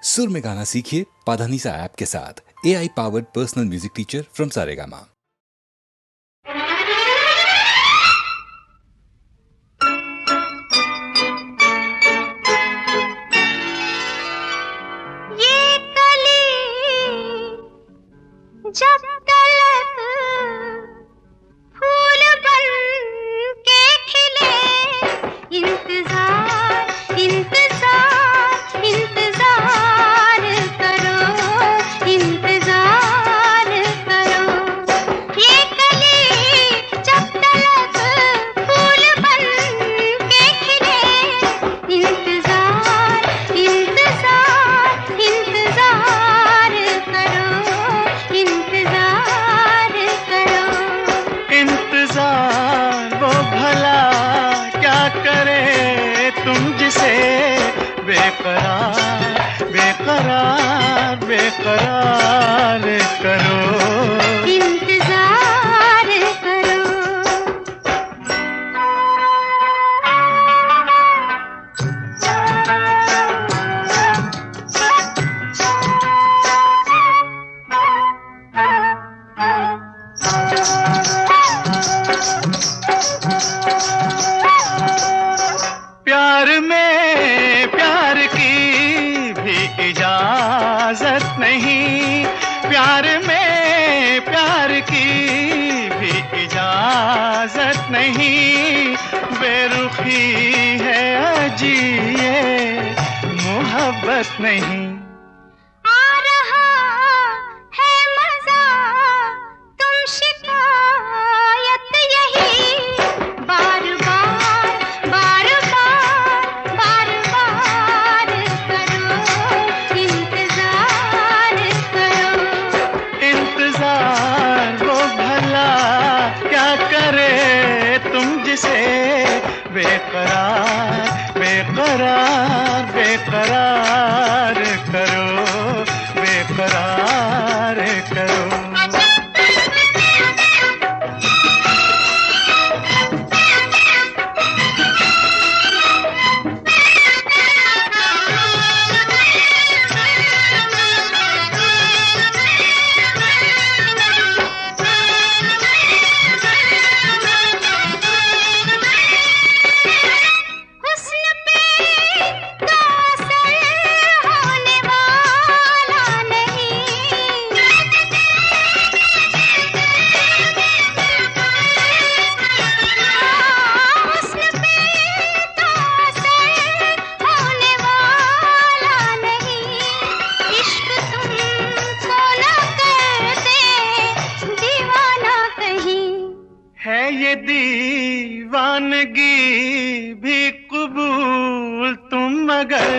सुर में गाना सीखिए पाधानीसा ऐप के साथ। AI powered personal music teacher from Saregama. जब तलक फूल बन के खिले, इंतजार इंतजार इंतजार करो, इंतजार करो। ये कली जब तलक फूल बन के खिले, इंतजार इंतजार इंतजार करो, इंतजार करो। इंतजार वो भला क्या करे तुम जिसे बेकरार बेकरार बेकरार करो, इंतजार करो। प्यार में प्यार की भी इजाजत नहीं, प्यार में प्यार की भी इजाजत नहीं। बेरुखी है अजी ये मोहब्बत नहीं। आ रहा है मजा तुम शिकायत यही, बार बार बार बार बार बार करो, इंतजार करो। इंतजार वो भला क्या करे तुम जिसे बेकरार बेकरार बेकरार करो, बेकरार करो। हुस्न पे तो असर होने वाला नहीं, हुस्न पे तो असर होने वाला नहीं। इश्क तुमको न कर दे दीवाना कहीं, है ये दीवानगी भी कबूल तुम मगर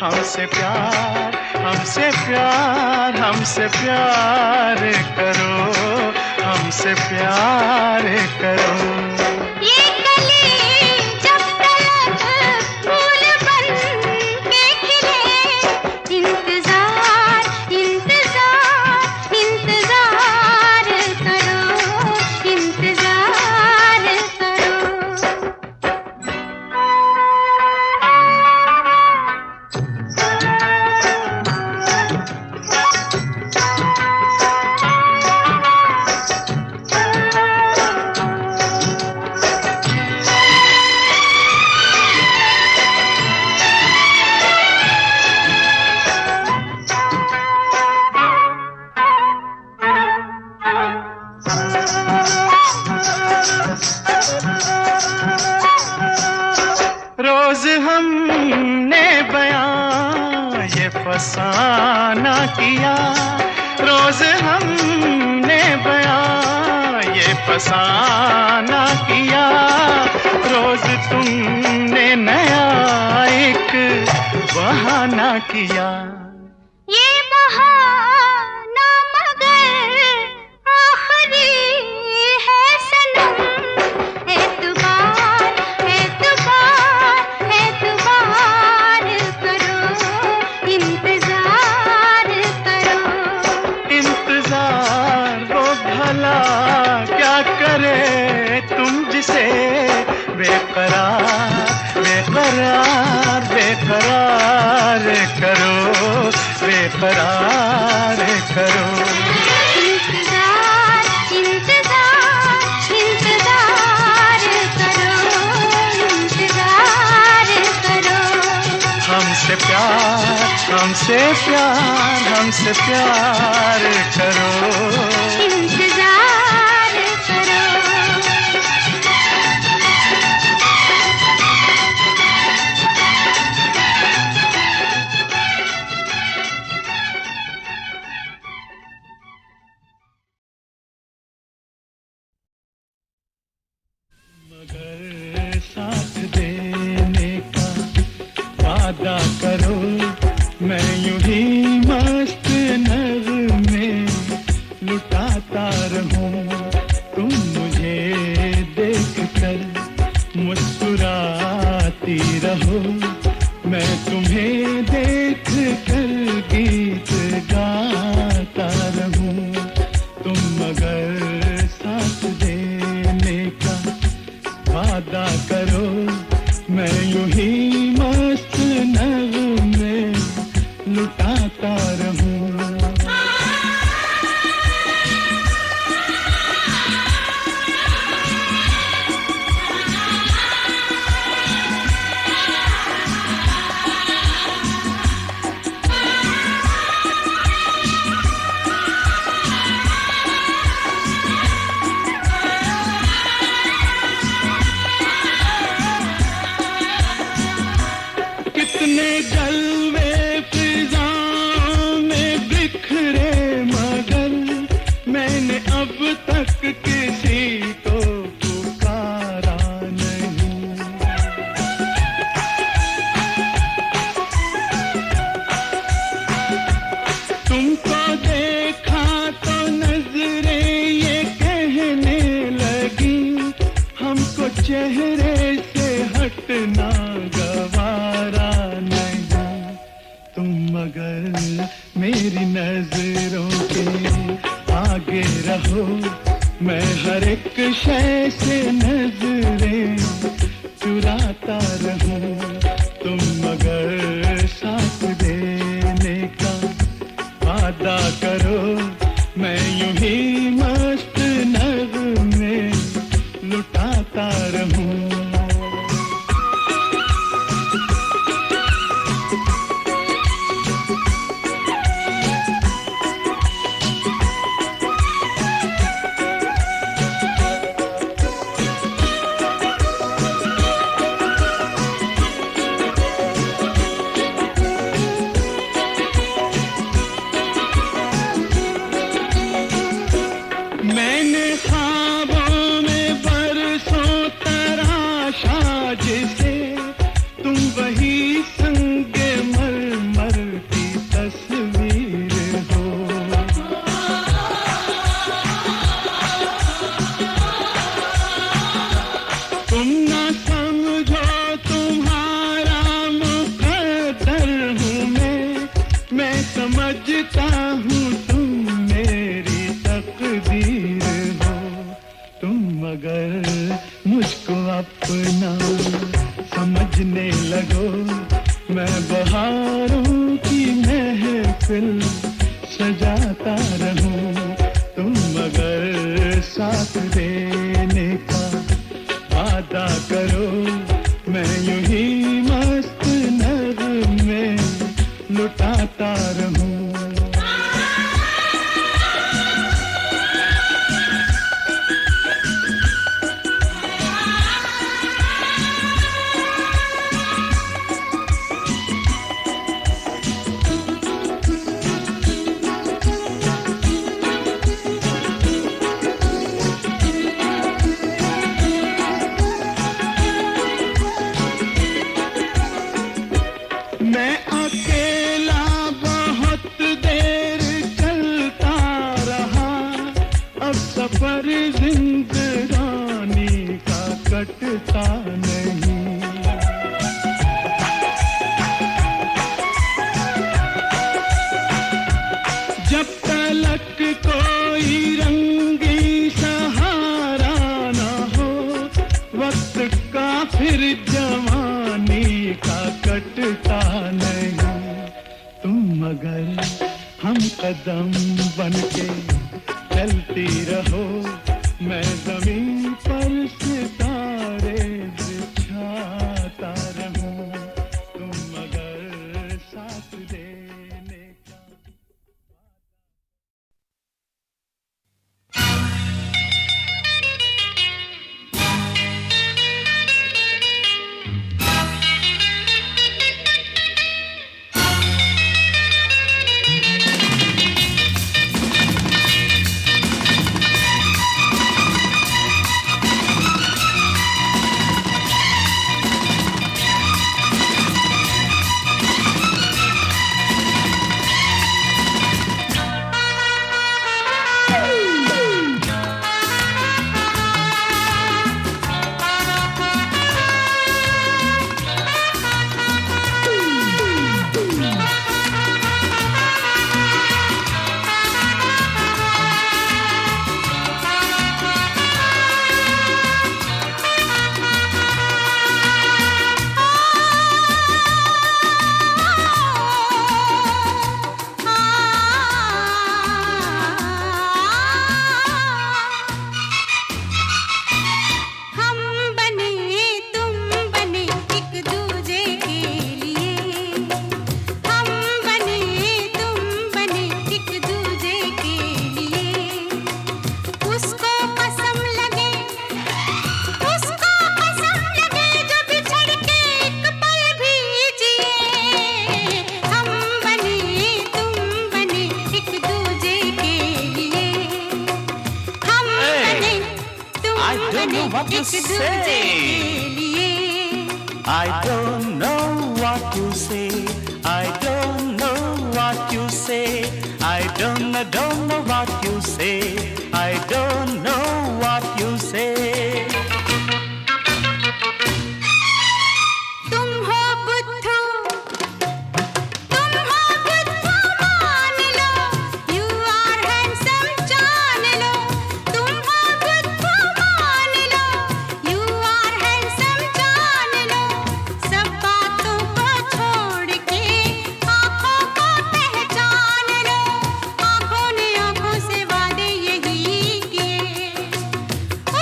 हमसे प्यार हमसे प्यार हमसे प्यार करो, हमसे प्यार करो। ये कली जब तलक फूल बन के खिले, इंतजार इंतजार इंतजार करो, इंतजार करो। रोज हमने बयां ये फसाना किया, रोज हमने बयां ये फसाना किया। रोज तुमने नया एक बहाना किया। ये बहाना मगर आखिरी है सनम, एतबार एतबार एतबार करो, इंतजार करो। इंतजार वो भला क्या करे तुम जिसे बेकरार बेकरार बेकरार करो, बेकरार करो। इंतजार इंतजार इंतजार करो, इंतजार करो। हमसे प्यार हमसे प्यार हमसे प्यार करो। इंतजार करो। मगर साथ देने का वादा करो, मैं यूं ही मस्त नगमे लुटाता रहूं। तुम मुझे देख कर मुस्कुराती रहो, मैं तुम्हें देख कर गीत गाता रहूं। तुम मगर साथ देने का वादा करो, मैं यूं ही मस्त नगमे लुटाता रहूं। कितने जलवे फिजाओं में बिखरे, मगर मैंने अब तक किसी को पुकारा नहीं। तुमको देखा तो नजरें ये कहने लगी, हमको चेहरे से हटना गवारा नहीं। तुम मगर मेरी नजरों के आगे रहो, मैं हर एक शय से नजरें चुराता रहूं। तुम मगर साथ देने का वादा करो, मैं यूं ही मस्त नगमे लुटाता रहूं। मैंने ख्वाबों में बरसों तराशा जिसे, तुम वही संगे मरमर की तस्वीर हो। तुम ना समझो तुम्हारा मुकद्दर हूँ मैं समझता हूँ तुम मेरी तकदीर हो। तुम मगर मुझको अपना समझने लगो, मैं बहारों की महफिल सजाता रहूं। तुम मगर साथ देने का वादा करो, मैं यूं ही मस्त नगमे लुटाता रहूं। मैं अकेला बहुत देर चलता रहा, अब सफर जिंदगानी का कटता नहीं। जब तलक कोई रंगी सहारा ना हो, वक्त का फिर जवानी का कटता नहीं। तुम मगर हम कदम बनके चलती रहो, मैं जमीन पर सितारे बिछाता रहूं, तुम मगर साथ देने का। what you say. I don't know what you say. I don't know what you say. I don't know what you say. I don't know what you say. तुम हो बुद्धू, तुम हो बुद्धू मान लो, you are handsome जान लो, तुम हो बुद्धू मान लो, you are handsome जान लो, सब बातों को छोड़ के आँखों को पहचान लो, आँखों ने आँखों से वादे यही किए,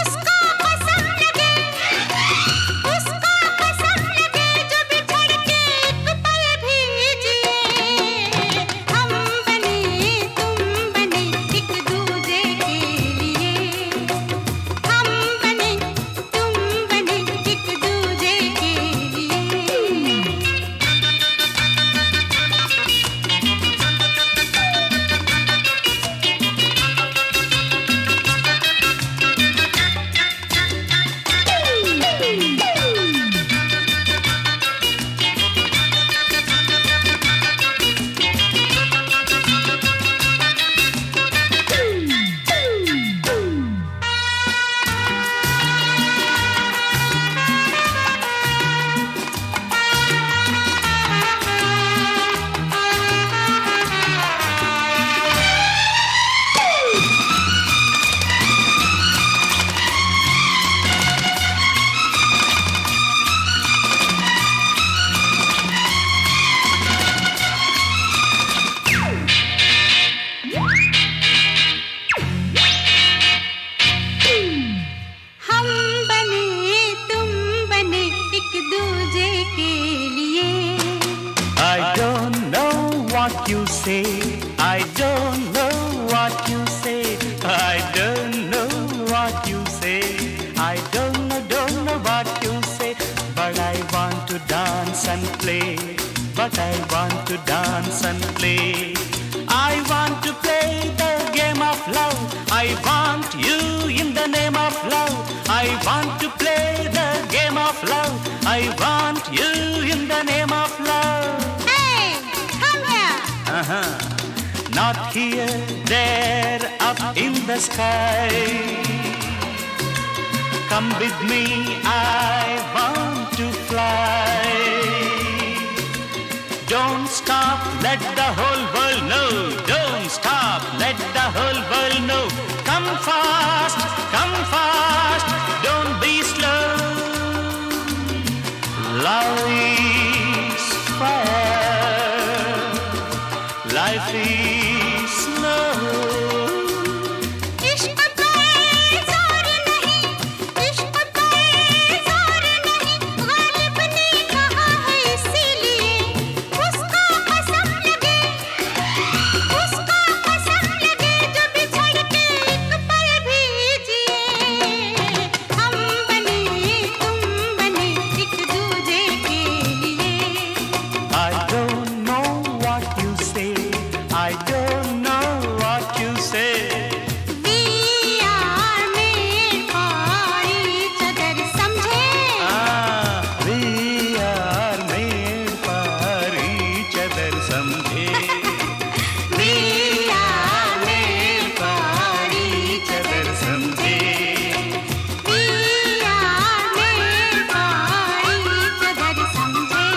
उसको कसम लगे, उसको कसम लगे जो बिछड़ के एक पल भी जिए, हम बने तुम बने एक दूजे के लिए, हम बने तुम बने एक दूजे के लिए। हम बने तुम बने एक दूजे के लिए। I don't know what you say. I don't know what you say. I don't know what you say. I don't know what you say. But I want to dance and play. But I want to dance and play. I want to play the game of love. I want you in the name of love. I want to play the game of love. I want you in the name of love. Hey, come here. Not here, there, up in the sky. Come with me, I want to fly. Don't stop, let the whole world know. Don't stop, let the whole world know. Come fast, don't be slow. Love is fire. life is slow. इश्क पे जोर नहीं, इश्क पे जोर नहीं, गालिब ने कहा है इसीलिए उसको कसम लगे, उसको कसम लगे जो बिछड़ के एक पल भी जिए। हम बने तुम बने एक दूजे के लिए। I don't know what you say. I don't know what you say. We are made for each other, समझे? We are made for each other someday. We are made for each other someday. We are made for each other someday.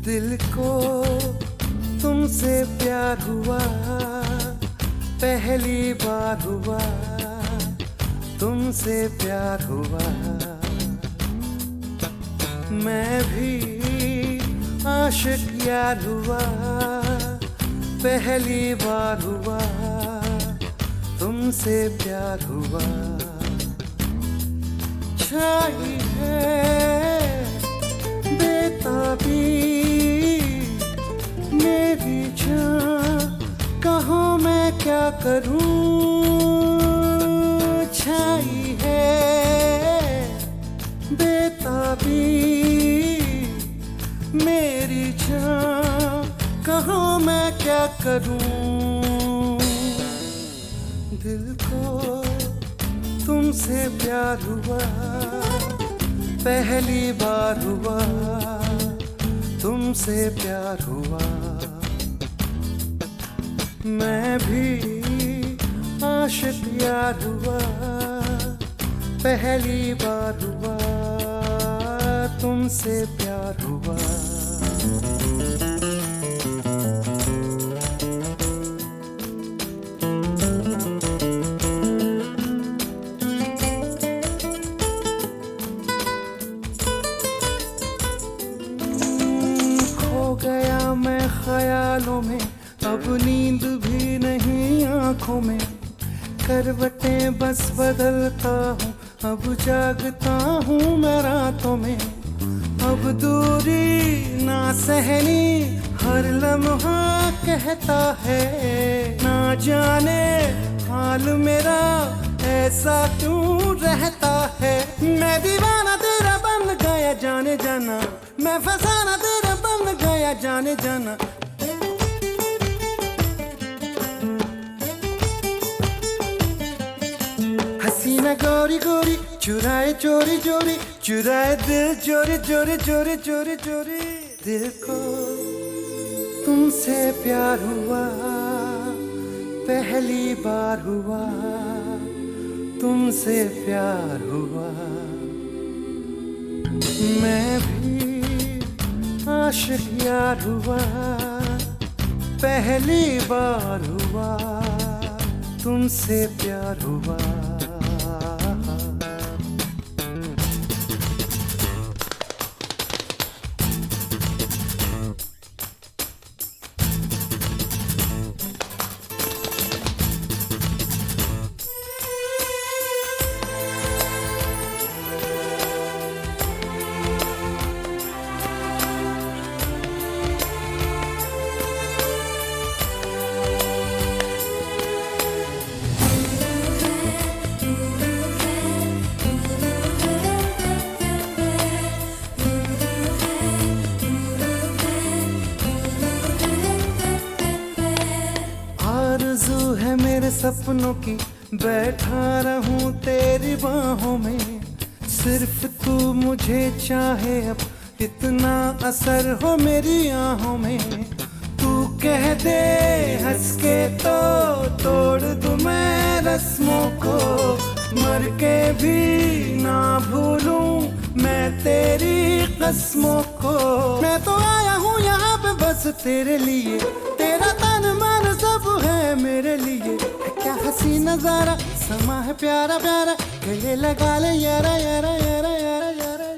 दिल को तुमसे प्यार हुआ, पहली बार हुआ, तुमसे प्यार हुआ। मैं भी आशिक यार हुआ, पहली बार हुआ, तुमसे प्यार हुआ। छाई है बेताबी मेरी जान, कहो मैं क्या करूं। छाई है बेताबी मेरी जान, कहो मैं क्या करूं। दिल को तुमसे प्यार हुआ, पहली बार हुआ, तुमसे प्यार हुआ। मैं भी आशिक यार हुआ, पहली बार हुआ, तुमसे प्यार हुआ। गया मैं ख्यालों में, अब नींद भी नहीं आंखों में। करवटें बस बदलता हूँ, अब जागता हूँ मैं रातों में। अब दूरी ना सहनी, हर लम्हा कहता है, ना जाने हाल मेरा ऐसा क्यों रहता है। मैं दीवाना तेरा बन गया जाने जाना, मैं फसाना तेरा बन गया जाने जाना। हसीना गोरी गोरी चुराए चोरी चोरी, चुराए दिल चोरी चोरी चोरी चोरी चोरी। दिल को तुमसे प्यार हुआ, पहली बार हुआ, तुमसे प्यार हुआ। मैं भी आशिक यार हुआ, पहली बार हुआ, तुमसे प्यार हुआ। आरज़ू है मेरे सपनों की, बैठा रहूं तेरी बाहों में, सिर्फ तू मुझे चाहे अब, इतना असर हो मेरी आहों में। तू कह दे हंस के तो तोड़ दूं मैं रस्मों को, मर के भी ना भूलूं मैं तेरी कस्मों को। मैं तो आया हूँ यहाँ पे बस तेरे लिए, तेरा तन मन सब है मेरे लिए। क्या हंसी नजारा समा है प्यारा प्यारा, गले लगा ले यारा यारा यारा यारा यारा यारा।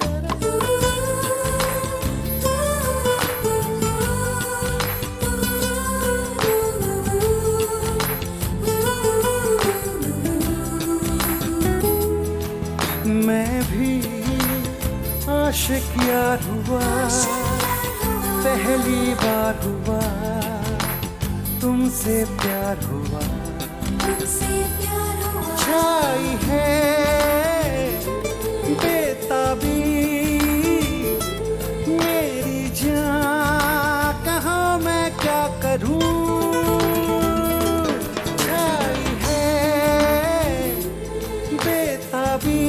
मैं भी आशिक यार हुआ, पहली बार हुआ तुमसे प्यार हुआ। छाई है बेताबी मेरी जान, कहाँ मैं क्या करूं। छाई है बेताबी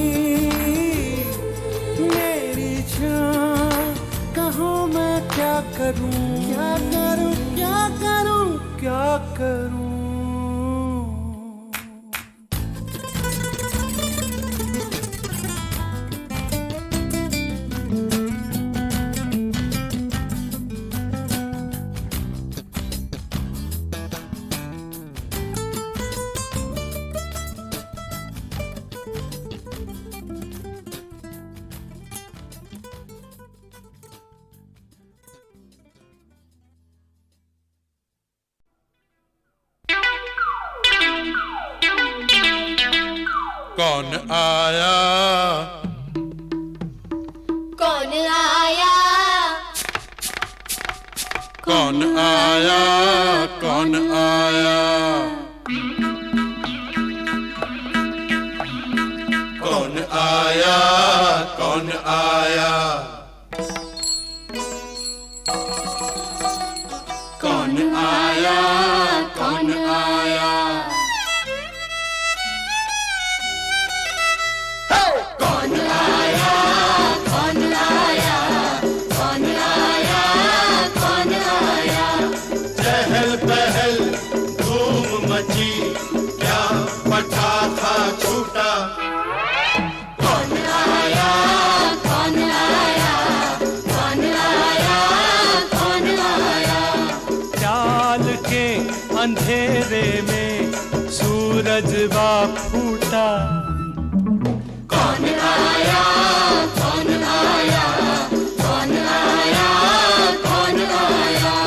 मेरी जान, कहाँ मैं क्या करूं, क्या करूं, क्या करूं, क्या करूं। कौन आया, कौन आया, कौन आया, कौन आया, कौन आया, कौन आया, कौन आया, कौन आया। क्या पटाखा छूटा, कौन आया, कौन आया, कौन आया, कौन आया। चाल के अंधेरे में सूरज बा फूटा, कौन आया, कौन आया, कौन आया, कौन आया।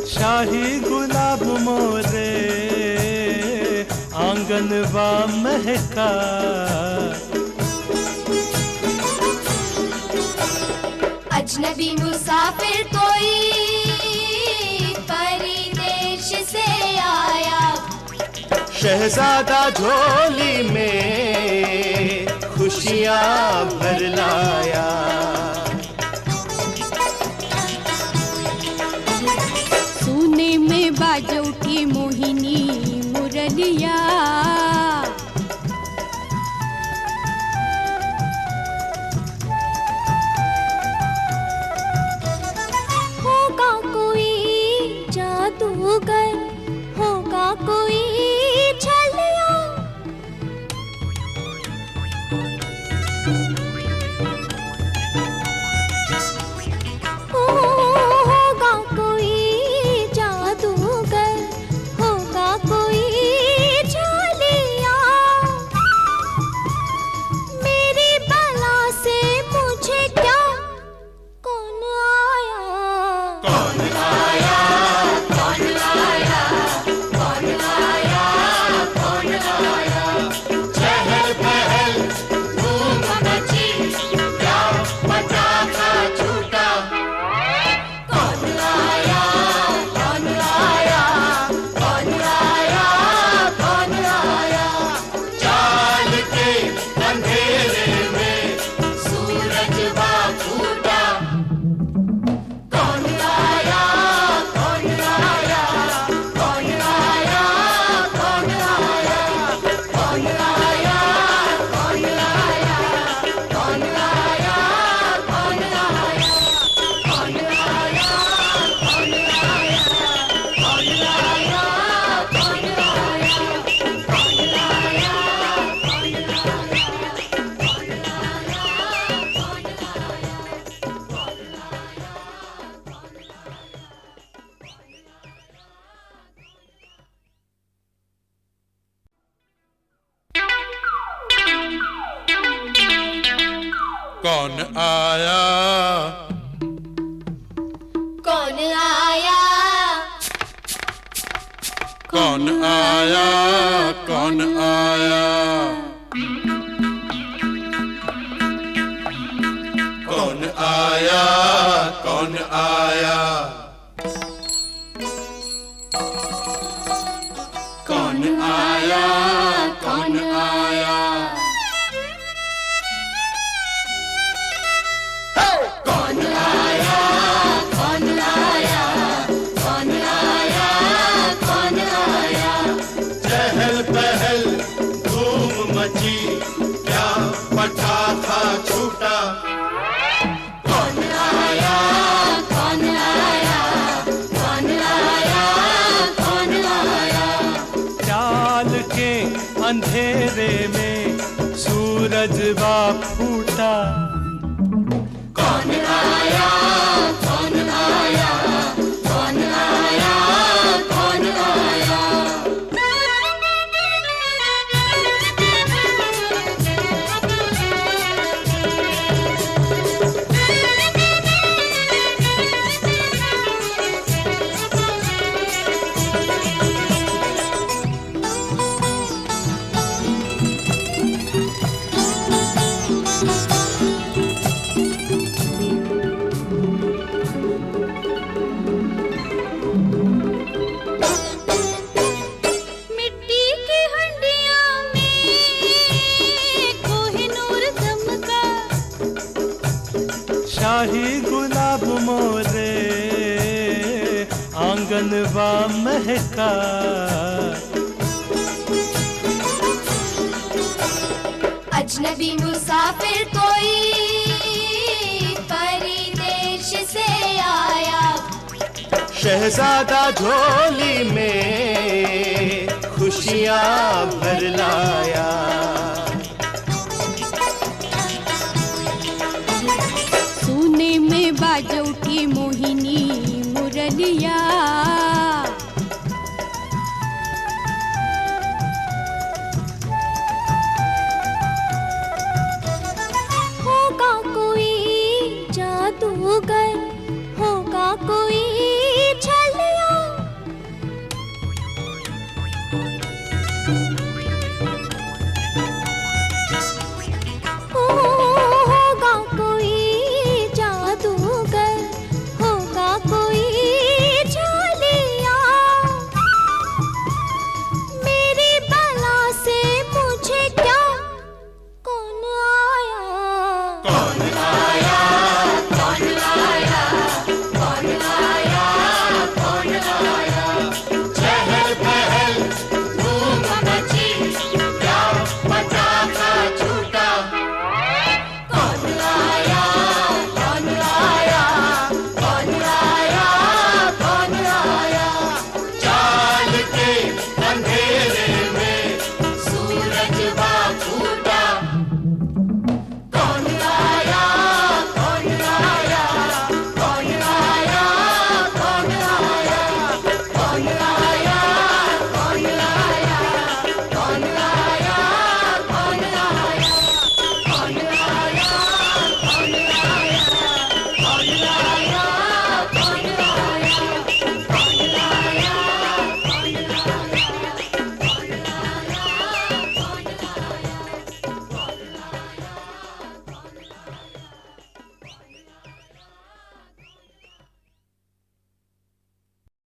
शाही गुलाब मोरे आंगनवा महका, अजनबी मुसाफिर कोई परदेश से आया, शहजादा झोली में खुशियाँ भर लाया। सोने में बाजों की मोहिनी मुरलिया, होगा कोई जादूगर, होगा कोई छलिया, होगा कोई जादूगर, होगा कोई छलिया। कौन आया कौन आया कौन आया कौन आया कौन आया कौन आया कौन आया कौन आया कौन आया कौन आया कौन आया कौन आया चहल पहल धूम मची क्या पटाखा छूटा कौन आया कौन आया कौन आया कौन आया चाल के अंधेरे में सूरज बा फूटा कौन आया कौन आया कौन आया कौन आया मिट्टी की हंडिया में कोहिनूर चमका, शाही गुलाब मोरे आंगन बा महका अजनबी मुसाफिर कोई परदेश से आया शहजादा झोली में खुशियाँ भर लाया सोने में बाजों की मोहिनी मुरलिया